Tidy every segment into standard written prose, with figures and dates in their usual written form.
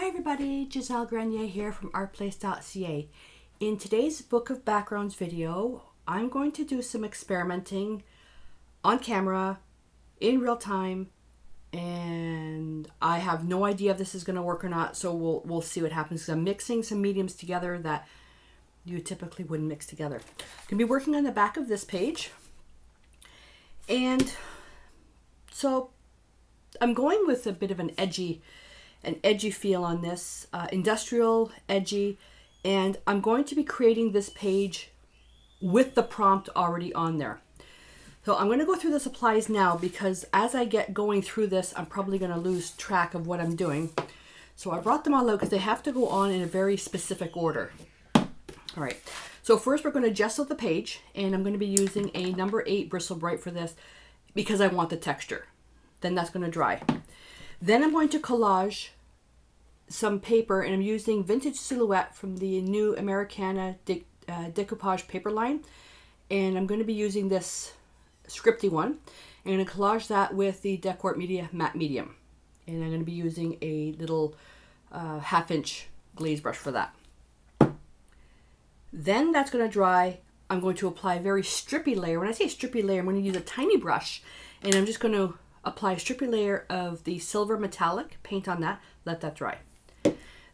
Hi everybody, Giselle Grenier here from ArtPlace.ca. In today's Book of Backgrounds video, I'm going to do some experimenting on camera, in real time, and I have no idea if this is going to work or not, so we'll see what happens, because I'm mixing some mediums together that you typically wouldn't mix together. I'm going to be working on the back of this page, and so I'm going with a bit of an edgy feel on this, industrial, edgy, and I'm going to be creating this page with the prompt already on there. So I'm going to go through the supplies now, because as I get going through this, I'm probably going to lose track of what I'm doing. So I brought them all out because they have to go on in a very specific order. All right, so first we're going to gesso the page, and I'm going to be using a number 8 Bristle Bright for this because I want the texture. Then that's going to dry. Then I'm going to collage some paper, and I'm using Vintage Silhouette from the new Americana decoupage paper line, and I'm going to be using this scripty one. I'm going to collage that with the Decor Media matte medium, and I'm going to be using a little 1/2 inch glaze brush for that. Then that's going to dry. I'm going to apply a very strippy layer. When I say strippy layer, I'm going to use a tiny brush, and I'm just going to apply a strippy layer of the silver metallic paint on that, let that dry.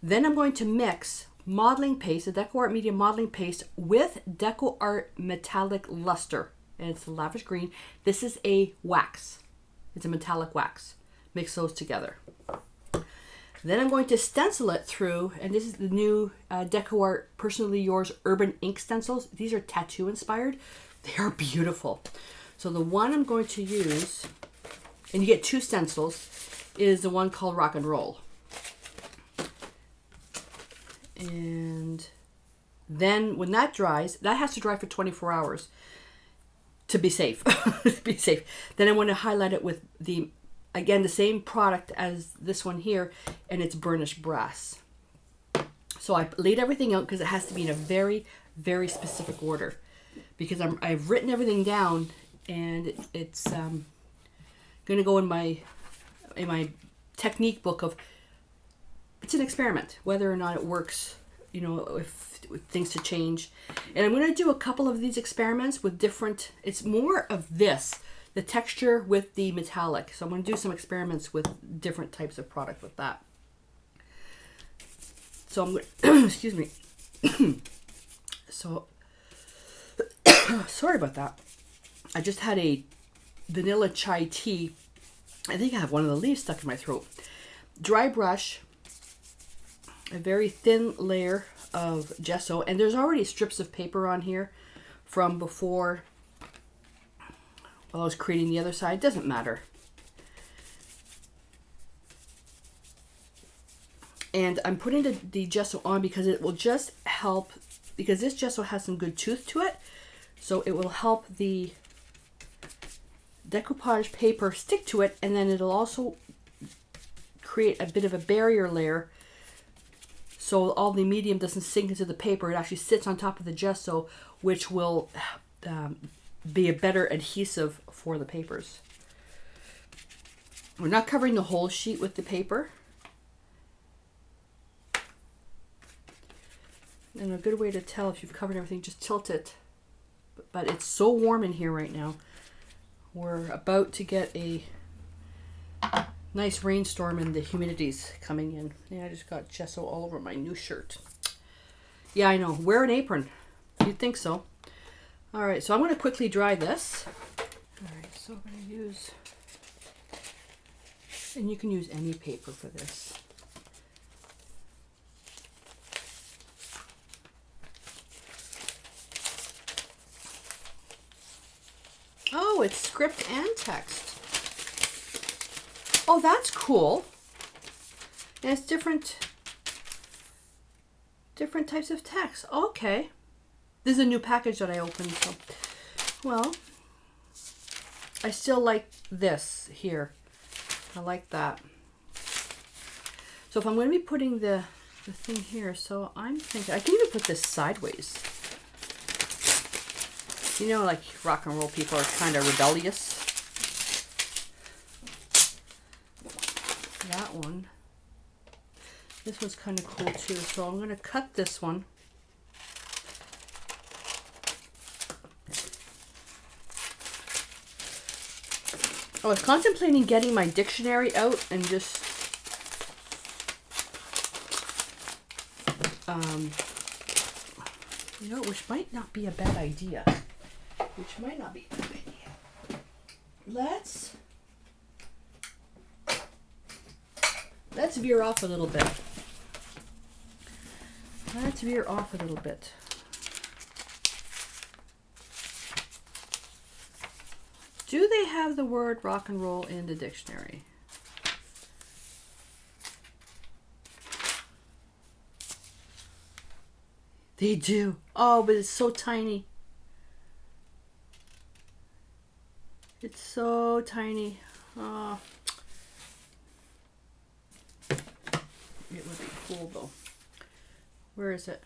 Then I'm going to mix modeling paste, the Deco Art Media modeling paste, with Deco Art metallic luster, and it's a lavish green. This is a wax, it's a metallic wax. Mix those together. Then I'm going to stencil it through, and this is the new Deco Art Personally Yours Urban Ink stencils. These are tattoo inspired. They are beautiful. So the one I'm going to use, and you get 2 stencils, is the one called Rock and Roll. And then when that dries, that has to dry for 24 hours to be safe. To be safe. Then I want to highlight it with the same product as this one here, and it's burnished brass. So I laid everything out because it has to be in a very, very specific order, because I've written everything down, and it's going to go in my technique book of, it's an experiment whether or not it works, you know, if things to change. And I'm going to do a couple of these experiments with different, it's more of this, the texture with the metallic. So I'm going to do some experiments with different types of product with that. So I'm going excuse me. So sorry about that. I just had a vanilla chai tea. I think I have one of the leaves stuck in my throat. Dry brush, a very thin layer of gesso, and there's already strips of paper on here from before while I was creating the other side. Doesn't matter. And I'm putting the gesso on because it will just help, because this gesso has some good tooth to it, so it will help the decoupage paper stick to it, and then it'll also create a bit of a barrier layer so all the medium doesn't sink into the paper. It actually sits on top of the gesso, which will be a better adhesive for the papers. We're not covering the whole sheet with the paper. And a good way to tell if you've covered everything, just tilt it. But it's so warm in here right now. We're about to get a nice rainstorm, and the humidity's coming in. Yeah, I just got gesso all over my new shirt. Yeah, I know. Wear an apron. You'd think so. All right, so I'm going to quickly dry this. All right, so I'm going to use, and you can use any paper for this. Oh, it's script and text. Oh, that's cool. And it's different types of text. Okay. This is a new package that I opened. So, well, I still like this here. I like that. So if I'm going to be putting the thing here, so I'm thinking, I can even put this sideways. You know, like rock and roll people are kind of rebellious. That one. This one's kind of cool too. So I'm going to cut this one. I was contemplating getting my dictionary out and just you know, which might not be a bad idea. Let's veer off a little bit. Do they have the word rock and roll in the dictionary? They do. Oh, but it's so tiny. It's so tiny. Oh. It would be cool though. Where is it?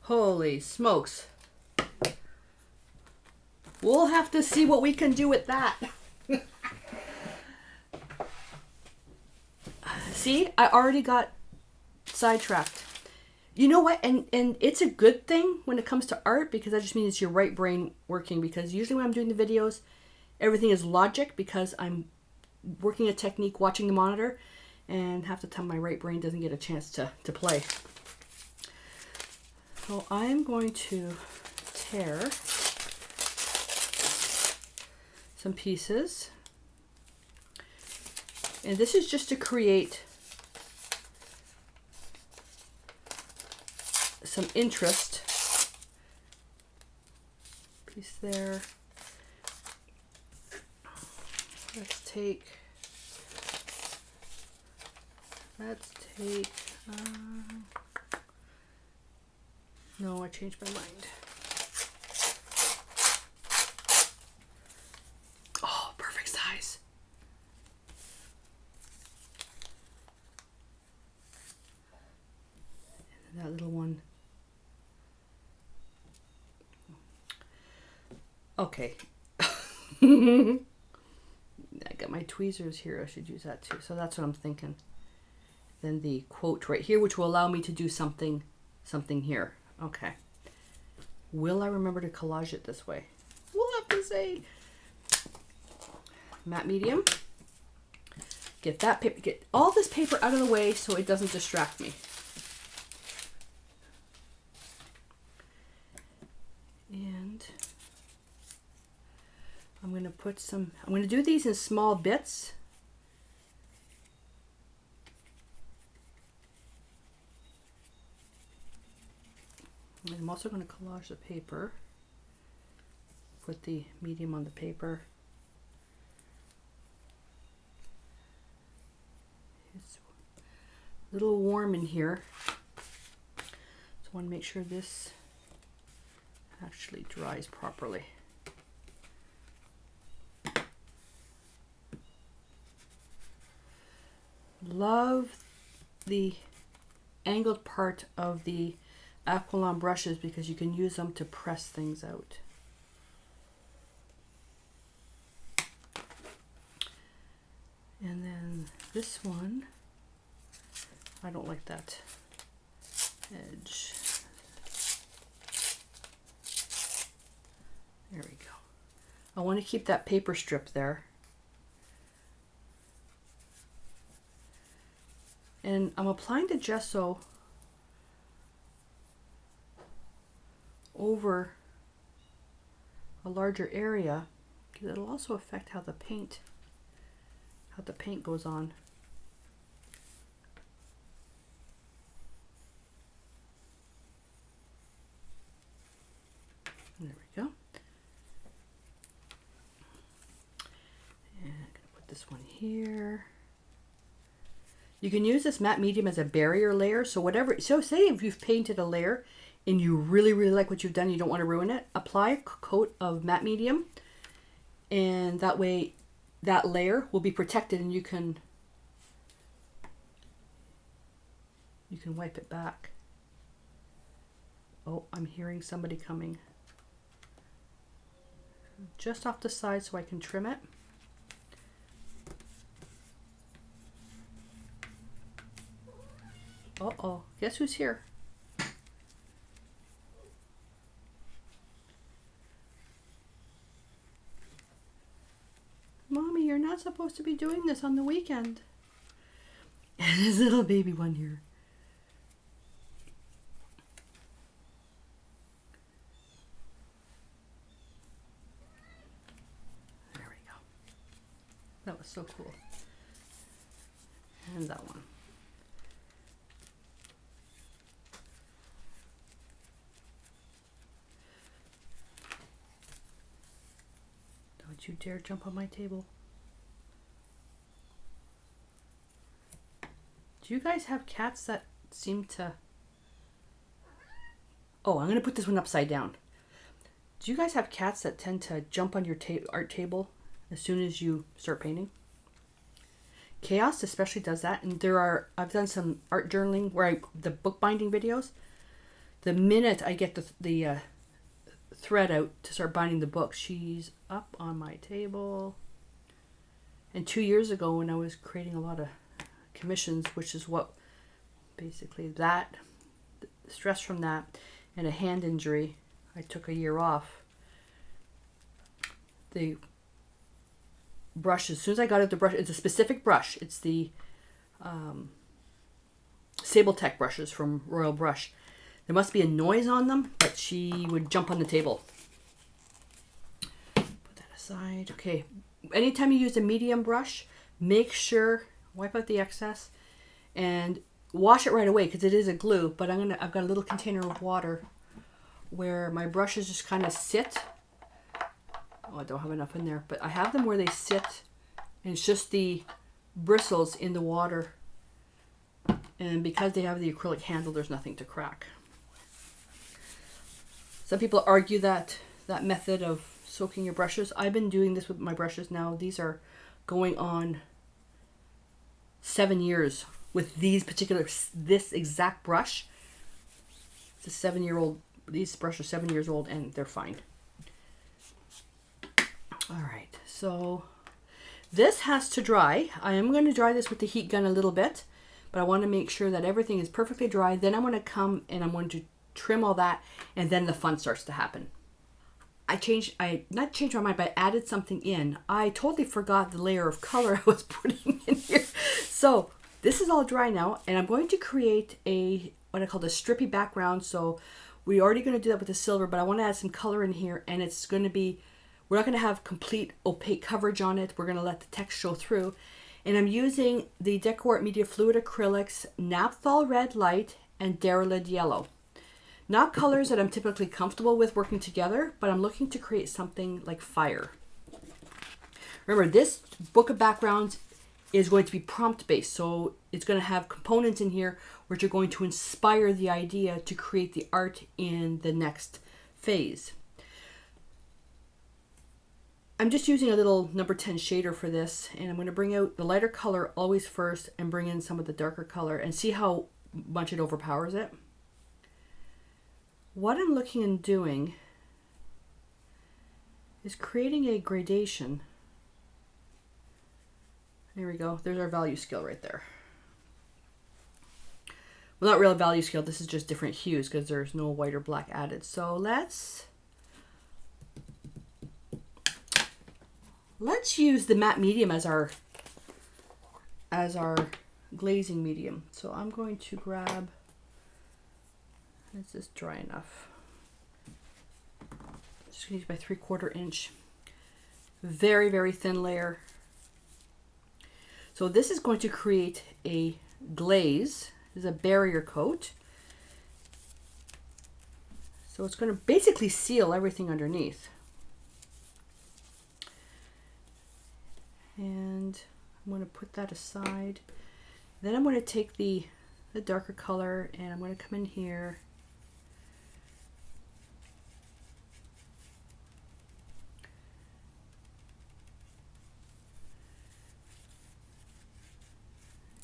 Holy smokes. We'll have to see what we can do with that. See, I already got sidetracked. You know what? And it's a good thing when it comes to art, because that just means it's your right brain working. Because usually when I'm doing the videos, everything is logic because I'm working a technique, watching the monitor, and half the time my right brain doesn't get a chance to play. So I'm going to tear some pieces. And this is just to create some interest. Piece there. Let's take no, I changed my mind. Oh, perfect size. And then that little one. Okay. I got my tweezers here. I should use that too. So that's what I'm thinking. Then the quote right here, which will allow me to do something here. Okay. Will I remember to collage it this way? We'll have to say. Matte medium. Get that paper, get all this paper out of the way so it doesn't distract me. And I'm going to put some, I'm going to do these in small bits. And I'm also going to collage the paper. Put the medium on the paper. It's a little warm in here. So I want to make sure this actually dries properly. Love the angled part of the Aqualon brushes because you can use them to press things out. And then this one, I don't like that edge. There we go. I want to keep that paper strip there. And I'm applying the gesso over a larger area because it'll also affect how the paint goes on. There we go. And I'm gonna put this one here. You can use this matte medium as a barrier layer. So whatever, so say if you've painted a layer and you really, really like what you've done, you don't want to ruin it, apply a coat of matte medium, and that way that layer will be protected and you can wipe it back. Oh, I'm hearing somebody coming. Just off the side so I can trim it. Uh-oh, guess who's here? Mommy, you're not supposed to be doing this on the weekend. And this little baby one here. There we go. That was so cool. And that one. Don't you dare jump on my table. Do you guys have cats that seem to... Oh, I'm going to put this one upside down. Do you guys have cats that tend to jump on your art table as soon as you start painting? Chaos especially does that. And I've done some art journaling where the bookbinding videos. The minute I get the thread out to start binding the book, she's up on my table. And 2 years ago when I was creating a lot of commissions, which is what basically that, the stress from that and a hand injury, I took a year off. The brush, as soon as I got out the brush, it's a specific brush. It's the Sable Tech brushes from Royal Brush. There must be a noise on them, but she would jump on the table. Put that aside. Okay, anytime you use a medium brush, make sure, wipe out the excess and wash it right away because it is a glue, but I've got a little container of water where my brushes just kind of sit. Oh, I don't have enough in there, but I have them where they sit and it's just the bristles in the water. And because they have the acrylic handle, there's nothing to crack. Some people argue that method of soaking your brushes. I've been doing this with my brushes now. These are going on 7 years with this exact brush. It's a 7-year-old. These brushes are 7 years old and they're fine. All right, so this has to dry. I am going to dry this with the heat gun a little bit, but I want to make sure that everything is perfectly dry. Then I'm going to come and I'm going to trim all that, and then the fun starts to happen. I not changed my mind, but I added something in. I totally forgot the layer of color I was putting in here. So this is all dry now, and I'm going to create what I call the strippy background. So we're already going to do that with the silver, but I want to add some color in here, and it's going to be, we're not going to have complete opaque coverage on it. We're going to let the text show through. And I'm using the DecoArt Media Fluid Acrylics, Naphthol Red Light, and Derylid Yellow. Not colors that I'm typically comfortable with working together, but I'm looking to create something like fire. Remember, this book of backgrounds is going to be prompt based, so it's going to have components in here which are going to inspire the idea to create the art in the next phase. I'm just using a little number 10 shader for this, and I'm going to bring out the lighter color always first and bring in some of the darker color and see how much it overpowers it. What I'm looking and doing is creating a gradation. There we go. There's our value scale right there. Well, not real value scale. This is just different hues because there's no white or black added. So let's use the matte medium as our glazing medium. So I'm going to grab, is this dry enough? Just gonna use my 3/4 inch, very, very thin layer. So this is going to create a glaze. This is a barrier coat. So it's going to basically seal everything underneath. And I'm going to put that aside. Then I'm going to take the darker color and I'm going to come in here.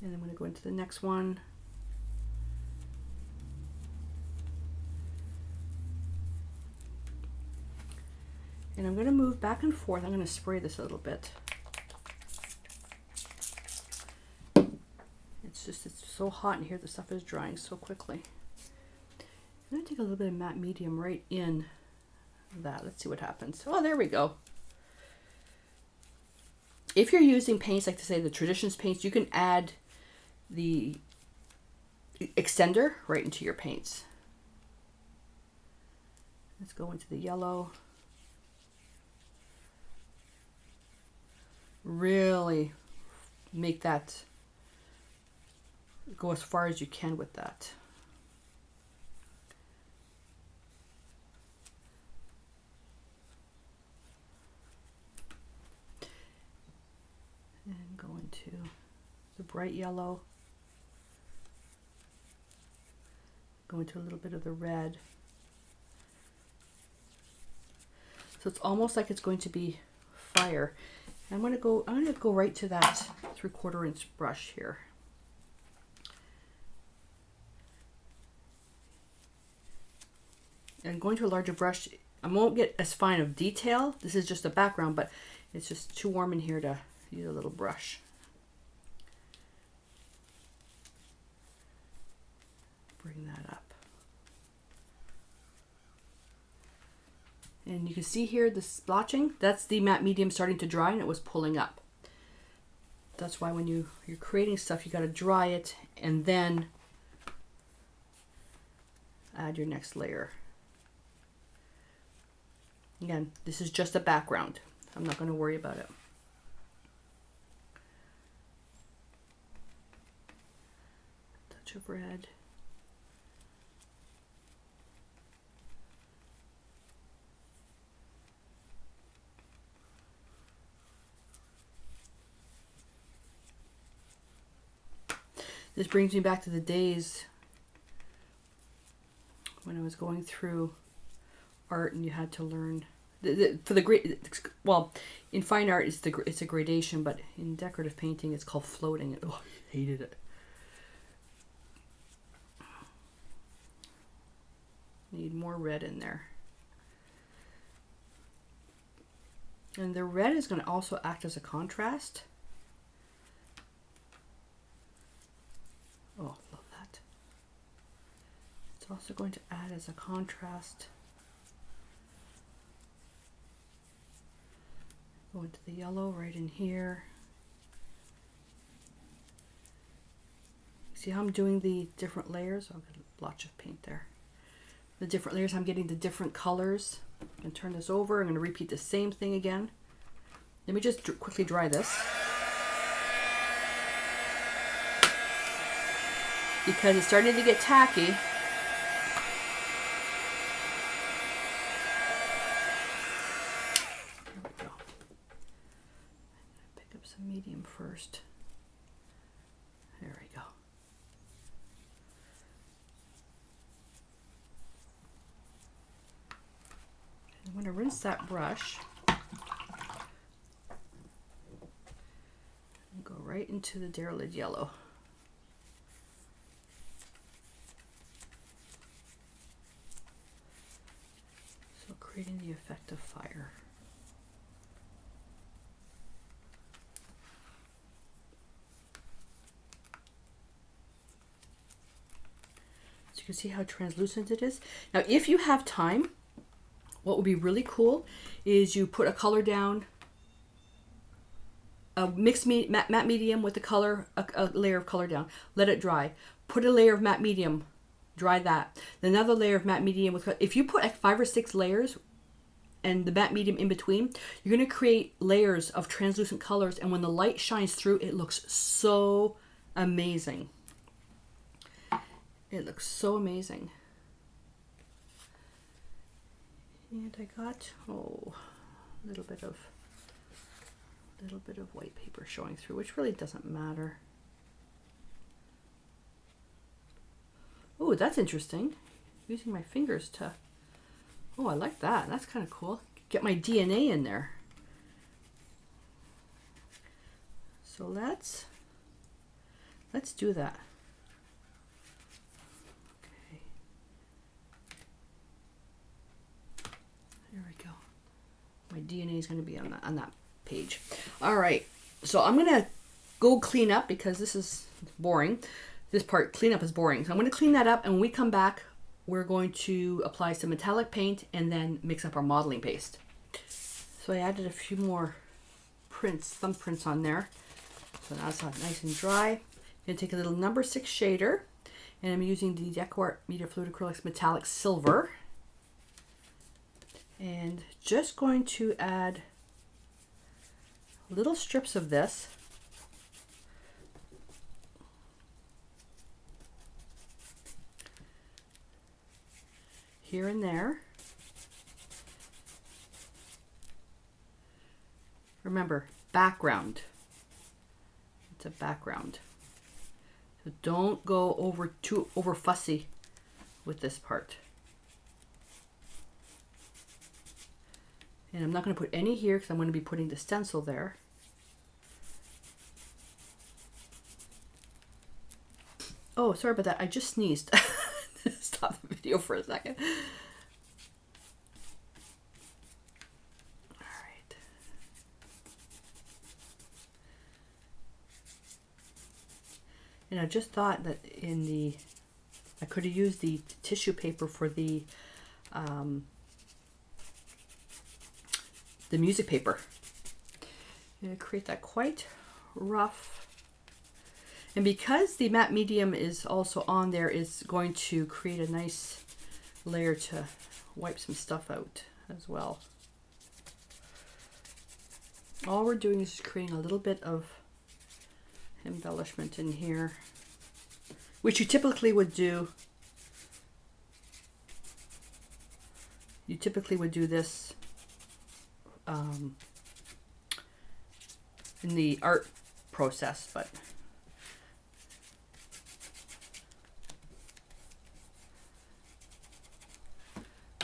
And I'm going to go into the next one. And I'm going to move back and forth. I'm going to spray this a little bit. It's so hot in here, the stuff is drying so quickly. I'm going to take a little bit of matte medium right in that. Let's see what happens. Oh, there we go. If you're using paints, like to say the Traditions paints, you can add the extender right into your paints. Let's go into the yellow. Really make that go as far as you can with that. And go into the bright yellow. Go into a little bit of the red. So it's almost like it's going to be fire. I'm going to go right to that 3/4 inch brush here. And going to a larger brush, I won't get as fine of detail. This is just a background, but it's just too warm in here to use a little brush. Bring that up. And you can see here the splotching, that's the matte medium starting to dry and it was pulling up. That's why when you're creating stuff, you got to dry it and then add your next layer. Again, this is just a background. I'm not going to worry about it. Touch of red. This brings me back to the days when I was going through art and you had to learn for the great, well, in fine art it's a gradation, but in decorative painting it's called floating. Oh, I hated it. Need more red in there. And the red is going to also act as a contrast. Oh, love that. It's also going to add as a contrast. Go into the yellow right in here. See how I'm doing the different layers? I'll get a blotch of paint there. The different layers, I'm getting the different colors. I'm going to turn this over. I'm going to repeat the same thing again. Let me just quickly dry this, because it's starting to get tacky. There we go. I'm going to pick up some medium first. There we go. I'm going to rinse that brush and go right into the Derelid yellow. So creating the effect of fire. So you can see how translucent it is. Now, if you have time, what would be really cool is you put a color down, a mixed matte medium with the color, a layer of color down, let it dry. Put a layer of matte medium, dry that. Then another layer of matte medium with, if you put like 5 or 6 layers and the matte medium in between, you're going to create layers of translucent colors, and when the light shines through, it looks so amazing. It looks so amazing. And I got, oh, a little bit of white paper showing through, which really doesn't matter. Oh, that's interesting. Using my fingers to, oh, I like that. That's kind of cool. Get my DNA in there. So let's do that. Okay. There we go. My is going to be on that page. All right, so I'm going to go clean up because this is boring. This part, cleanup, is boring. So I'm going to clean that up, and when we come back, we're going to apply some metallic paint and then mix up our modeling paste. So I added a few more thumbprints on there. So that's nice and dry. I'm going to take a little number 6 shader, and I'm using the DecoArt Media Fluid Acrylics Metallic Silver. And just going to add little strips of this here and there. Remember, background. It's a background. So don't go over fussy with this part. And I'm not going to put any here because I'm going to be putting the stencil there. Oh, sorry about that. I just sneezed. Stop the video for a second. All right. And I just thought that I could have used the tissue paper for the music paper. I'm going to create that quite rough. And because the matte medium is also on there, it's going to create a nice layer to wipe some stuff out as well. All we're doing is just creating a little bit of embellishment in here, which you typically would do. You typically would do this in the art process, but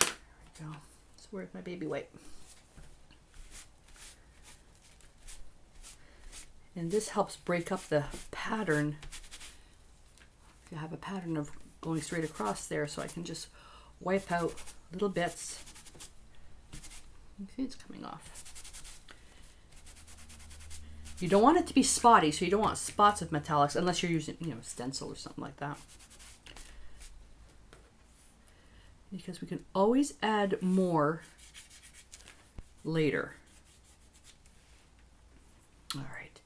there we go. So where's my baby wipe? And this helps break up the pattern. If you have a pattern of going straight across there, so I can just wipe out little bits. You see it's coming off. You don't want it to be spotty, so you don't want spots of metallics unless you're using, stencil or something like that. Because we can always add more later. All right.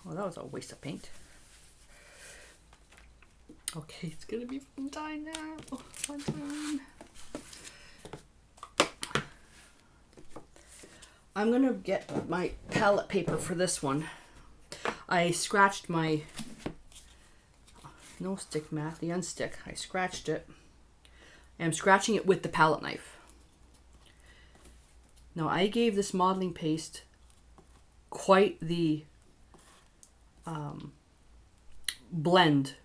Well, that was a waste of paint. Okay, it's gonna be fun time now. Fun time. I'm gonna get my palette paper for this one. I scratched my no stick mat, the unstick. I scratched it. I'm scratching it with the palette knife. Now I gave this modeling paste quite the blend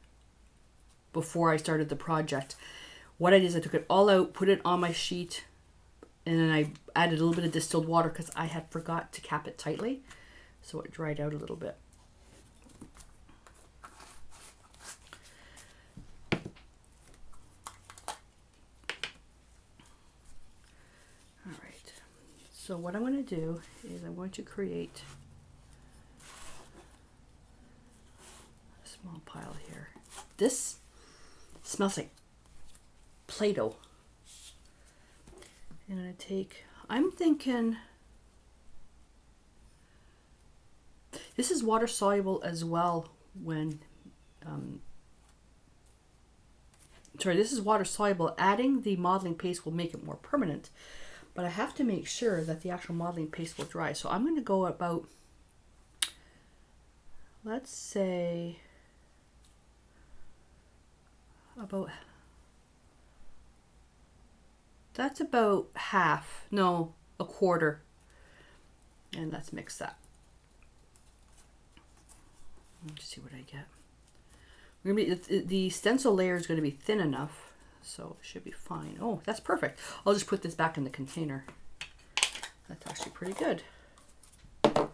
before I started the project. What I did is I took it all out, put it on my sheet, and then I added a little bit of distilled water because I had forgot to cap it tightly, so it dried out a little bit. All right, so what I'm going to do is I'm going to create a small pile here. This smells like Play-Doh. And I'm thinking, this is water soluble as well this is water soluble. Adding the modeling paste will make it more permanent, but I have to make sure that the actual modeling paste will dry. So I'm going to go about, let's say, that's about half, no, a quarter. And let's mix that. Let's see what I get. We're gonna be, the stencil layer is going to be thin enough, so it should be fine. Oh, that's perfect. I'll just put this back in the container. That's actually pretty good. Let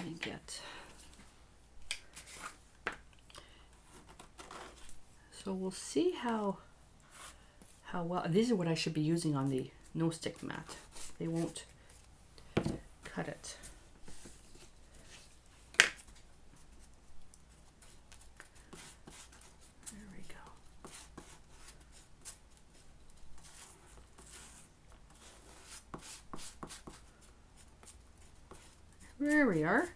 me get. So we'll see how well. These are what I should be using on the no stick mat. they won't cut it. There we go. There we are.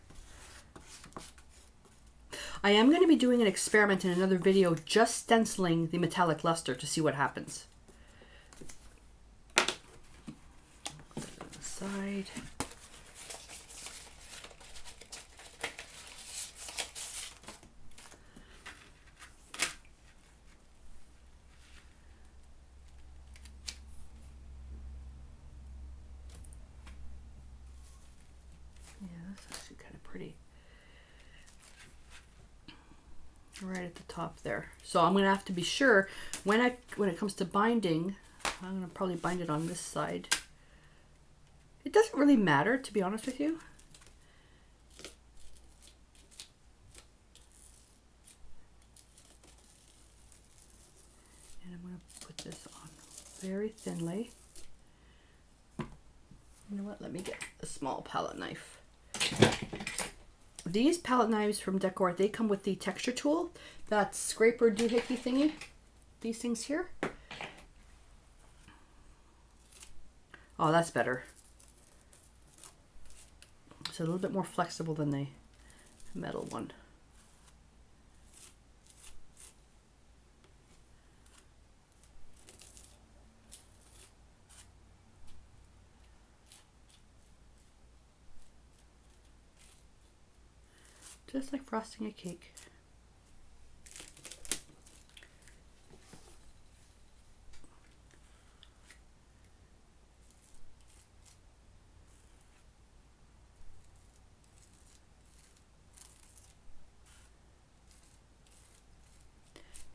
I am going to be doing an experiment in another video just stenciling the metallic luster to see what happens. Side. Yeah, that's actually kind of pretty. Right at the top there. So I'm going to have to be sure when it comes to binding, I'm going to probably bind it on this side. It doesn't really matter, to be honest with you. And I'm going to put this on very thinly. You know what? Let me get a small palette knife. These palette knives from Decor, they come with the texture tool, that scraper doohickey thingy. These things here. Oh, that's better. It's a little bit more flexible than the metal one. Just like frosting a cake.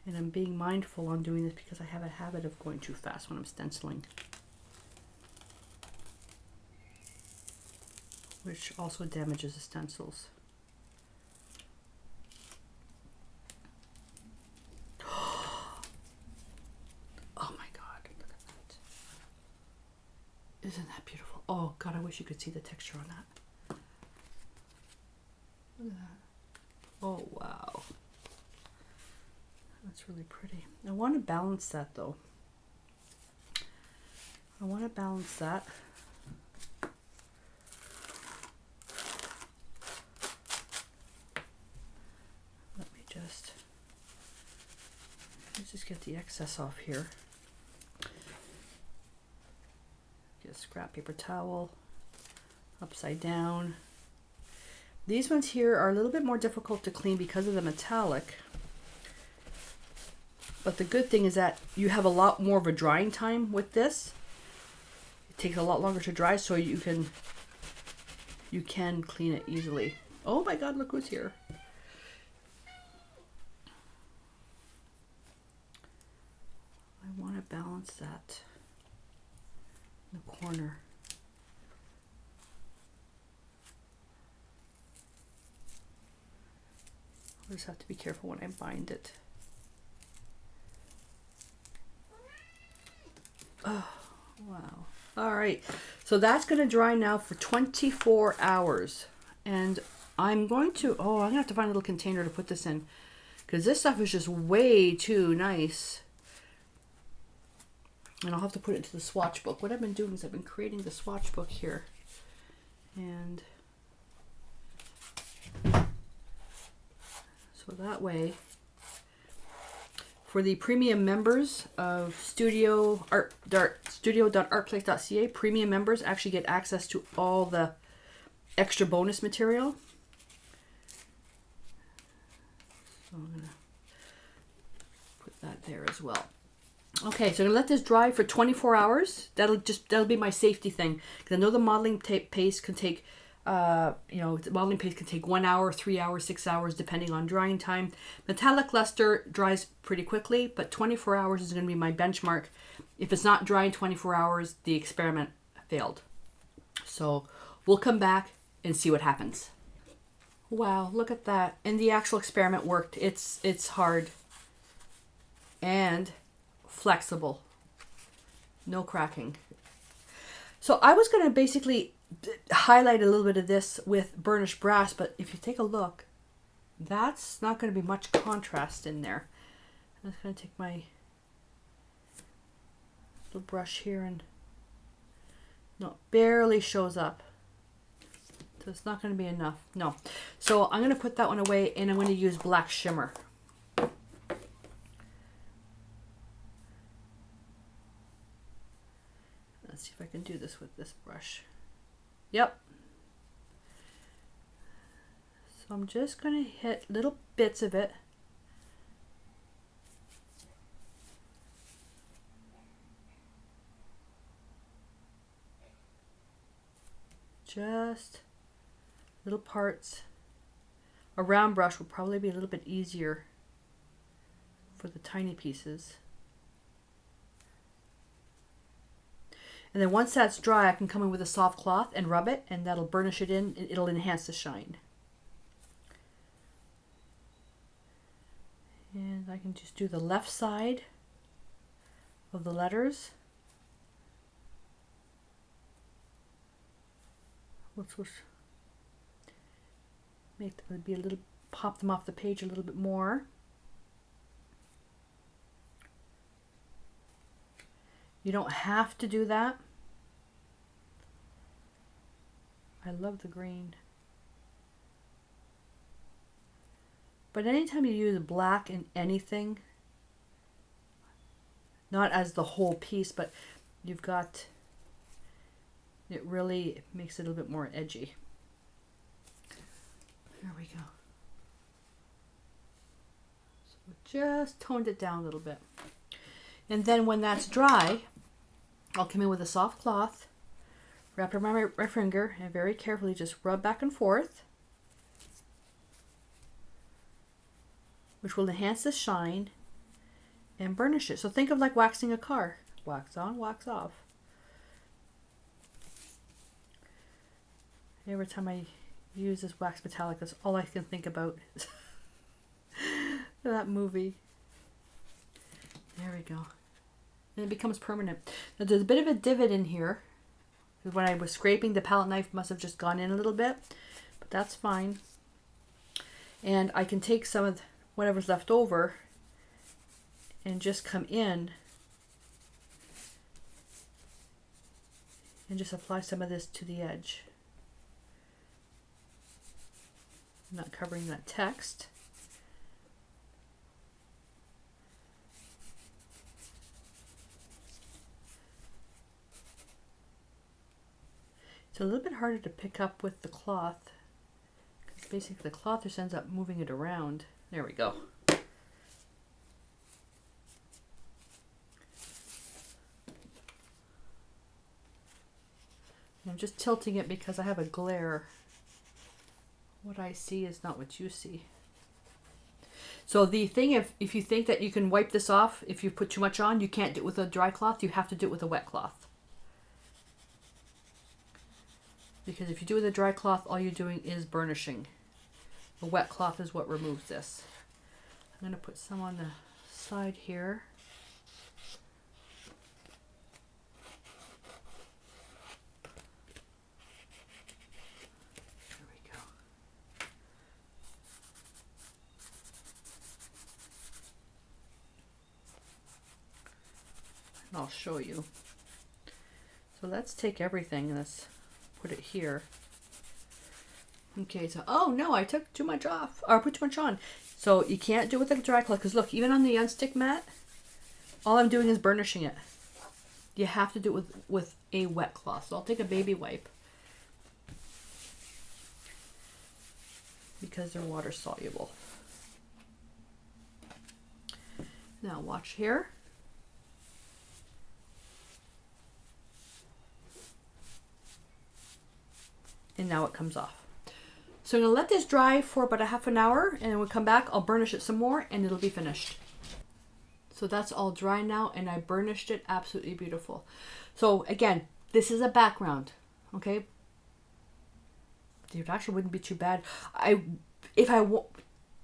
And I'm being mindful on doing this because I have a habit of going too fast when I'm stenciling, which also damages the stencils. Oh my God, look at that. Isn't that beautiful? Oh God, I wish you could see the texture on that. Look at that. Oh wow. That's really pretty. I want to balance that though. I want to balance that. Let's just get the excess off here. Get a scrap paper towel, upside down. These ones here are a little bit more difficult to clean because of the metallic. But the good thing is that you have a lot more of a drying time with this. It takes a lot longer to dry, so you can clean it easily. Oh my God, look who's here. I want to balance that in the corner. I just have to be careful when I bind it. Oh, wow. All right. So that's going to dry now for 24 hours. And I'm going to, I'm going to have to find a little container to put this in, because this stuff is just way too nice. And I'll have to put it into the swatch book. What I've been doing is I've been creating the swatch book here. And so that way, for the premium members of studio.artplace.ca, premium members actually get access to all the extra bonus material. So I'm gonna put that there as well. Okay, so I'm gonna let this dry for 24 hours. That'll be my safety thing, because I know the modeling paste can take the modeling paste can take 1 hour, 3 hours, 6 hours, depending on drying time. Metallic luster dries pretty quickly, but 24 hours is going to be my benchmark. If it's not dry in 24 hours, the experiment failed. So we'll come back and see what happens. Wow, look at that. And the actual experiment worked. It's hard and flexible. No cracking. So I was going to basically highlight a little bit of this with burnished brass, but if you take a look, that's not going to be much contrast in there. I'm just going to take my little brush here and no, it barely shows up. So it's not going to be enough. No. So I'm going to put that one away and I'm going to use black shimmer. Let's see if I can do this with this brush. Yep. So I'm just going to hit little bits of it. Just little parts. A round brush will probably be a little bit easier for the tiny pieces. And then once that's dry, I can come in with a soft cloth and rub it, and that'll burnish it in. It'll enhance the shine. And I can just do the left side of the letters. Let's make them be a little, pop them off the page a little bit more. You don't have to do that. I love the green. But anytime you use black in anything, not as the whole piece, but you've got, it really makes it a little bit more edgy. There we go. So we just toned it down a little bit. And then when that's dry, I'll come in with a soft cloth, wrap it around my finger, and very carefully just rub back and forth, which will enhance the shine and burnish it. So think of like waxing a car. Wax on, wax off. Every time I use this wax metallic, that's all I can think about. That movie. There we go. And it becomes permanent. Now there's a bit of a divot in here. When I was scraping, the palette knife must have just gone in a little bit. But that's fine. And I can take some of whatever's left over and just come in and just apply some of this to the edge. I'm not covering that text. It's a little bit harder to pick up with the cloth because basically the cloth just ends up moving it around. There we go. And I'm just tilting it because I have a glare. What I see is not what you see. So the thing, if you think that you can wipe this off, if you put too much on, you can't do it with a dry cloth, you have to do it with a wet cloth. Because if you do it with a dry cloth, all you're doing is burnishing. A wet cloth is what removes this. I'm going to put some on the side here. There we go. And I'll show you. So let's take everything and let's put it here. Okay, so, oh no, I took too much off, or put too much on. So you can't do it with a dry cloth, because look, even on the unstick mat, all I'm doing is burnishing it. You have to do it with a wet cloth. So I'll take a baby wipe, because they're water soluble. Now watch here. And now it comes off. So I'm going to let this dry for about a half an hour, and then when we come back, I'll burnish it some more and it'll be finished. So that's all dry now, and I burnished it absolutely beautiful. So again, this is a background, okay? It actually wouldn't be too bad.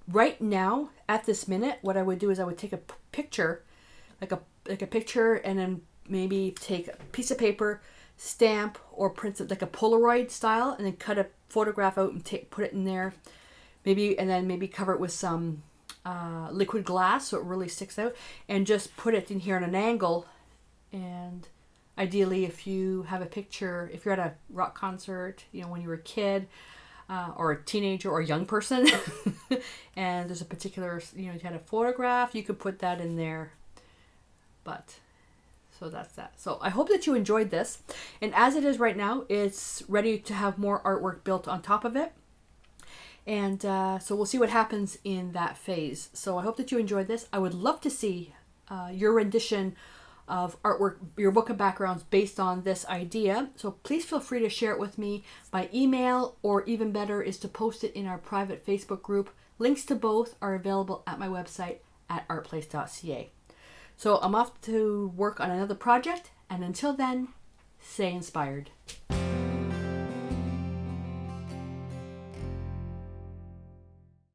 Right now, at this minute, what I would do is I would take a picture, like a picture, and then maybe take a piece of paper, stamp or print it like a Polaroid style, and then cut a photograph out and put it in there. Maybe cover it with some liquid glass so it really sticks out, and just put it in here at an angle. And ideally, if you have a picture, if you're at a rock concert, when you were a kid, or a teenager or a young person, and there's a particular, you had a photograph, you could put that in there. But so that's that. So I hope that you enjoyed this. And as it is right now, it's ready to have more artwork built on top of it. And so we'll see what happens in that phase. So I hope that you enjoyed this. I would love to see your rendition of artwork, your book of backgrounds based on this idea. So please feel free to share it with me by email, or even better is to post it in our private Facebook group. Links to both are available at my website at ArtPlace.ca. So I'm off to work on another project, and until then, stay inspired.